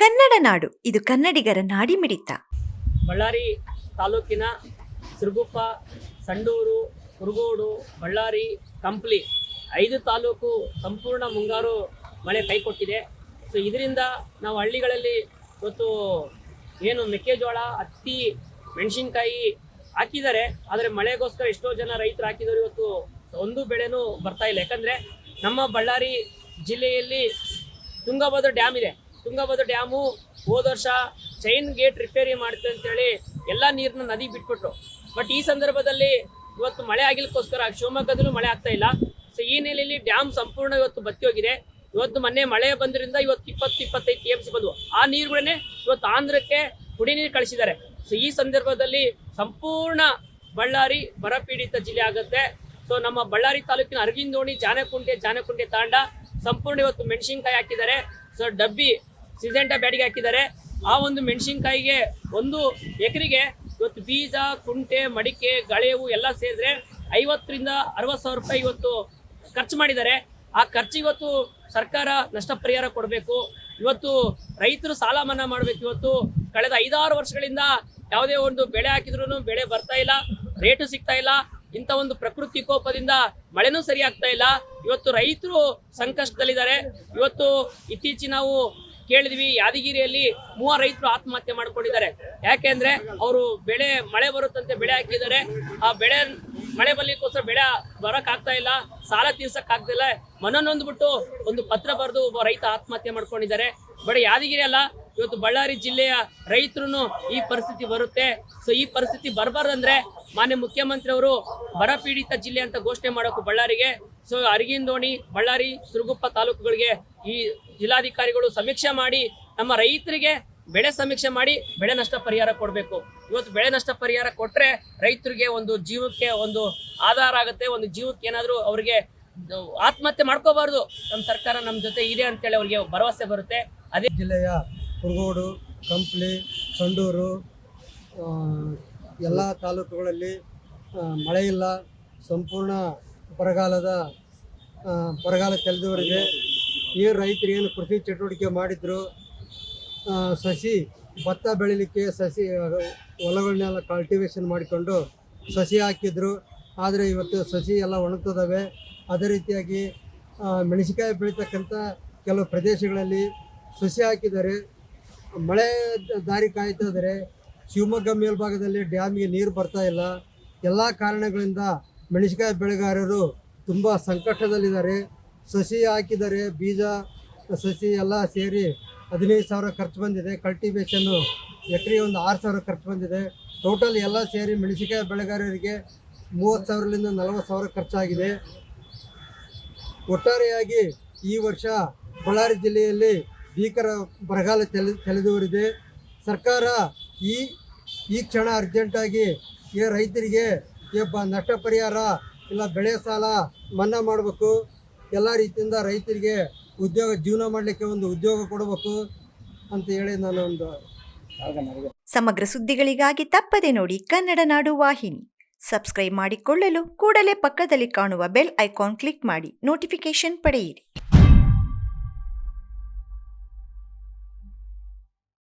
ಕನ್ನಡ ನಾಡು, ಇದು ಕನ್ನಡಿಗರ ನಾಡಿಮಿಡಿತ. ಬಳ್ಳಾರಿ ತಾಲೂಕಿನ ಸಿರುಗುಪ್ಪ, ಸಂಡೂರು, ಕುರುಗೋಡು, ಬಳ್ಳಾರಿ, ಕಂಪ್ಲಿ 5 ತಾಲೂಕು ಸಂಪೂರ್ಣ ಮುಂಗಾರು ಮಳೆ ಕೈಕೊಟ್ಟಿದೆ. ಸೊ ಇದರಿಂದ ನಾವು ಹಳ್ಳಿಗಳಲ್ಲಿ ಇವತ್ತು ಏನು ಮೆಕ್ಕೆಜೋಳ, ಹತ್ತಿ, ಮೆಣಸಿನ್ಕಾಯಿ ಹಾಕಿದ್ದಾರೆ. ಆದರೆ ಮಳೆಗೋಸ್ಕರ ಎಷ್ಟೋ ಜನ ರೈತರು ಹಾಕಿದವರು ಇವತ್ತು ಒಂದು ಬೆಳೆನೂ ಬರ್ತಾ ಇಲ್ಲ. ಯಾಕಂದರೆ ನಮ್ಮ ಬಳ್ಳಾರಿ ಜಿಲ್ಲೆಯಲ್ಲಿ ತುಂಗಭದ್ರಾ ಡ್ಯಾಮ್ ಇದೆ. ತುಂಗಭದ್ರಾ ಡ್ಯಾಮು ಹೋದ ವರ್ಷ ಚೈನ್ ಗೇಟ್ ರಿಪೇರಿ ಮಾಡುತ್ತೆ ಅಂತೇಳಿ ಎಲ್ಲ ನೀರನ್ನ ನದಿ ಬಿಟ್ಬಿಟ್ರು. ಬಟ್ ಈ ಸಂದರ್ಭದಲ್ಲಿ ಇವತ್ತು ಮಳೆ ಆಗಿಲ್ಲಕ್ಕೋಸ್ಕರ ಶಿವಮೊಗ್ಗದಲ್ಲೂ ಮಳೆ ಆಗ್ತಾ ಇಲ್ಲ. ಸೊ ಈ ನೆಲೆಯಲ್ಲಿ ಡ್ಯಾಮ್ ಸಂಪೂರ್ಣ ಇವತ್ತು ಬತ್ತಿ ಹೋಗಿದೆ. ಇವತ್ತು ಮೊನ್ನೆ ಮಳೆ ಬಂದ್ರಿಂದ ಇವತ್ತು 20-25 TMC ಬಂದವು. ಆ ನೀರುಗಳನ್ನೇ ಇವತ್ತು ಆಂಧ್ರಕ್ಕೆ ಕುಡಿ ನೀರು ಕಳಿಸಿದ್ದಾರೆ. ಸೊ ಈ ಸಂದರ್ಭದಲ್ಲಿ ಸಂಪೂರ್ಣ ಬಳ್ಳಾರಿ ಬರಪೀಡಿತ ಜಿಲ್ಲೆ ಆಗುತ್ತೆ. ಸೊ ನಮ್ಮ ಬಳ್ಳಾರಿ ತಾಲೂಕಿನ ಅರಗಿನದೋಣಿ, ಜಾನಕುಂಟೆ ತಾಂಡ ಸಂಪೂರ್ಣ ಇವತ್ತು ಮೆಣಸಿನ್ಕಾಯಿ ಹಾಕಿದ್ದಾರೆ. ಸೊ ಡಬ್ಬಿ ಸಿಜೆಂಟಾ ಬ್ಯಾಡಿಗೆ ಹಾಕಿದ್ದಾರೆ. ಆ ಒಂದು ಮೆಣಸಿನ್ಕಾಯಿಗೆ 1 ಎಕರೆಗೆ ಇವತ್ತು ಬೀಜ, ಕುಂಟೆ, ಮಡಿಕೆ, ಗಳೆವು ಎಲ್ಲ ಸೇರಿದ್ರೆ 50,000 ರಿಂದ 60,000 ರೂಪಾಯಿ ಇವತ್ತು ಖರ್ಚು ಮಾಡಿದ್ದಾರೆ. ಆ ಖರ್ಚು ಇವತ್ತು ಸರ್ಕಾರ ನಷ್ಟ ಪರಿಹಾರ ಕೊಡಬೇಕು. ಇವತ್ತು ರೈತರು ಸಾಲ ಮನ್ನಾ ಮಾಡಬೇಕು. ಇವತ್ತು ಕಳೆದ 5-6 ವರ್ಷಗಳಿಂದ ಯಾವುದೇ ಒಂದು ಬೆಳೆ ಹಾಕಿದ್ರು ಬೆಳೆ ಬರ್ತಾ ಇಲ್ಲ, ರೇಟು ಸಿಗ್ತಾ ಇಲ್ಲ. ಇಂಥ ಒಂದು ಪ್ರಕೃತಿ ಕೋಪದಿಂದ ಮಳೆನೂ ಸರಿ ಆಗ್ತಾ ಇಲ್ಲ. ಇವತ್ತು ರೈತರು ಸಂಕಷ್ಟದಲ್ಲಿದ್ದಾರೆ. ಇವತ್ತು ಇತ್ತೀಚೆಗೆ ನಾವು ಕೇಳಿದ್ವಿ, ಯಾದಗಿರಿಯಲ್ಲಿ 3 ರೈತರು ಆತ್ಮಹತ್ಯೆ ಮಾಡ್ಕೊಂಡಿದ್ದಾರೆ. ಯಾಕೆಂದ್ರೆ ಅವರು ಮಳೆ ಬರುತ್ತಂತೆ ಬೆಳೆ ಹಾಕಿದ್ದಾರೆ. ಆ ಮಳೆ ಬರ್ಲಿಕ್ಕೋಸ್ಕರ ಬೆಳೆ ಬರಕ್ ಆಗ್ತಾ ಇಲ್ಲ, ಸಾಲ ತೀರ್ಸಕ್ ಆಗ್ತಿಲ್ಲ. ಮನನೊಂದ್ಬಿಟ್ಟು ಒಂದು ಪತ್ರ ಬರೆದು ಒಬ್ಬ ರೈತ ಆತ್ಮಹತ್ಯೆ ಮಾಡ್ಕೊಂಡಿದ್ದಾರೆ. ಬಟ್ ಯಾದಗಿರಿ ಅಲ್ಲ, ಇವತ್ತು ಬಳ್ಳಾರಿ ಜಿಲ್ಲೆಯ ರೈತರು ಈ ಪರಿಸ್ಥಿತಿ ಬರುತ್ತೆ. ಸೊ ಈ ಪರಿಸ್ಥಿತಿ ಬರಬಾರ್ದಂದ್ರೆ ಮಾನ್ಯ ಮುಖ್ಯಮಂತ್ರಿ ಅವರು ಬರ ಪೀಡಿತ ಜಿಲ್ಲೆ ಅಂತ ಘೋಷಣೆ ಮಾಡೋಕು ಬಳ್ಳಾರಿಗೆ. ಸೊ ಅರಗಿನದೋಣಿ, ಬಳ್ಳಾರಿ, ಸಿರುಗುಪ್ಪ ತಾಲೂಕುಗಳಿಗೆ ಈ ಜಿಲ್ಲಾಧಿಕಾರಿಗಳು ಸಮೀಕ್ಷೆ ಮಾಡಿ ನಮ್ಮ ರೈತರಿಗೆ ಬೆಳೆ ಸಮೀಕ್ಷೆ ಮಾಡಿ ಬೆಳೆ ನಷ್ಟ ಪರಿಹಾರ ಕೊಡಬೇಕು. ಇವತ್ತು ಬೆಳೆ ನಷ್ಟ ಪರಿಹಾರ ಕೊಟ್ಟರೆ ರೈತರಿಗೆ ಒಂದು ಜೀವಕ್ಕೆ ಒಂದು ಆಧಾರ ಆಗುತ್ತೆ. ಒಂದು ಜೀವಕ್ಕೆ ಏನಾದರೂ ಅವರಿಗೆ ಆತ್ಮಹತ್ಯೆ ಮಾಡ್ಕೋಬಾರ್ದು, ನಮ್ಮ ಸರ್ಕಾರ ನಮ್ಮ ಜೊತೆ ಇದೆ ಅಂತೇಳಿ ಅವರಿಗೆ ಭರವಸೆ ಬರುತ್ತೆ. ಅದೇ ಜಿಲ್ಲೆಯ ಕುರುಗೋಡು, ಕಂಪ್ಲಿ, ಸಂಡೂರು ಎಲ್ಲ ತಾಲೂಕುಗಳಲ್ಲಿ ಮಳೆ ಇಲ್ಲ. ಸಂಪೂರ್ಣ ಬರಗಾಲ ತೆರೆದವರಿಗೆ ಈ ರೈತರು ಏನು ಕೃಷಿ ಚಟುವಟಿಕೆ ಮಾಡಿದ್ರು, ಸಸಿ ಭತ್ತ ಬೆಳಿಲಿಕ್ಕೆ ಸಸಿ ಹೊಲಗಳನ್ನೆಲ್ಲ ಕಲ್ಟಿವೇಷನ್ ಮಾಡಿಕೊಂಡು ಸಸಿ ಹಾಕಿದ್ರು. ಆದರೆ ಇವತ್ತು ಸಸಿ ಎಲ್ಲ ಒಣಗ್ತದವೆ. ಅದೇ ರೀತಿಯಾಗಿ ಮೆಣಸಿನಕಾಯಿ ಬೆಳೀತಕ್ಕಂಥ ಕೆಲವು ಪ್ರದೇಶಗಳಲ್ಲಿ ಸಸಿ ಹಾಕಿದ್ದಾರೆ. ಮಳೆ ದಾರಿ ಕಾಯ್ತಾ ಇದ್ದಾರೆ. ಶಿವಮೊಗ್ಗ ಮೇಲ್ಭಾಗದಲ್ಲಿ ಡ್ಯಾಮಿಗೆ ನೀರು ಬರ್ತಾ ಇಲ್ಲ. ಎಲ್ಲ ಕಾರಣಗಳಿಂದ ಮೆಣಸಿನಕಾಯಿ ಬೆಳೆಗಾರರು ತುಂಬ ಸಂಕಷ್ಟದಲ್ಲಿದ್ದಾರೆ. ಸಸಿ ಹಾಕಿದ್ದಾರೆ, ಬೀಜ ಸಸಿ ಎಲ್ಲ ಸೇರಿ 15,000 ಖರ್ಚು ಬಂದಿದೆ. ಕಲ್ಟಿವೇಷನ್ನು ಎಕರೆಗೆ ಒಂದು 6,000 ಖರ್ಚು ಬಂದಿದೆ. ಟೋಟಲ್ ಎಲ್ಲ ಸೇರಿ ಮೆಣಸಿನಕಾಯಿ ಬೆಳೆಗಾರರಿಗೆ 30,000ರಿಂದ 40,000 ಖರ್ಚಾಗಿದೆ. ಒಟ್ಟಾರೆಯಾಗಿ ಈ ವರ್ಷ ಬಳ್ಳಾರಿ ಜಿಲ್ಲೆಯಲ್ಲಿ ಭೀಕರ ಬರಗಾಲ ತಲೆದೋರಿದೆ. ಸರ್ಕಾರ ಈ ಕ್ಷಣ ಅರ್ಜೆಂಟಾಗಿ ಈ ರೈತರಿಗೆ ನಷ್ಟ ಪರಿಹಾರ ಇಲ್ಲ ಬೆಳೆ ಸಾಲ ಮನ್ನಾ ಮಾಡಬೇಕು. ಎಲ್ಲ ರೀತಿಯಿಂದ ರೈತರಿಗೆ ಜೀವನ ಮಾಡಲಿಕ್ಕೆ ಒಂದು ಉದ್ಯೋಗ ಕೊಡಬೇಕು ಅಂತ ಹೇಳಿ ನಾನು ಸಮಗ್ರ ಸುದ್ದಿಗಳಿಗಾಗಿ ತಪ್ಪದೆ ನೋಡಿ ಕನ್ನಡ ನಾಡು ವಾಹಿನಿ. ಸಬ್ಸ್ಕ್ರೈಬ್ ಮಾಡಿಕೊಳ್ಳಲು ಕೂಡಲೇ ಪಕ್ಕದಲ್ಲಿ ಕಾಣುವ ಬೆಲ್ ಐಕಾನ್ ಕ್ಲಿಕ್ ಮಾಡಿ ನೋಟಿಫಿಕೇಶನ್ ಪಡೆಯಿರಿ.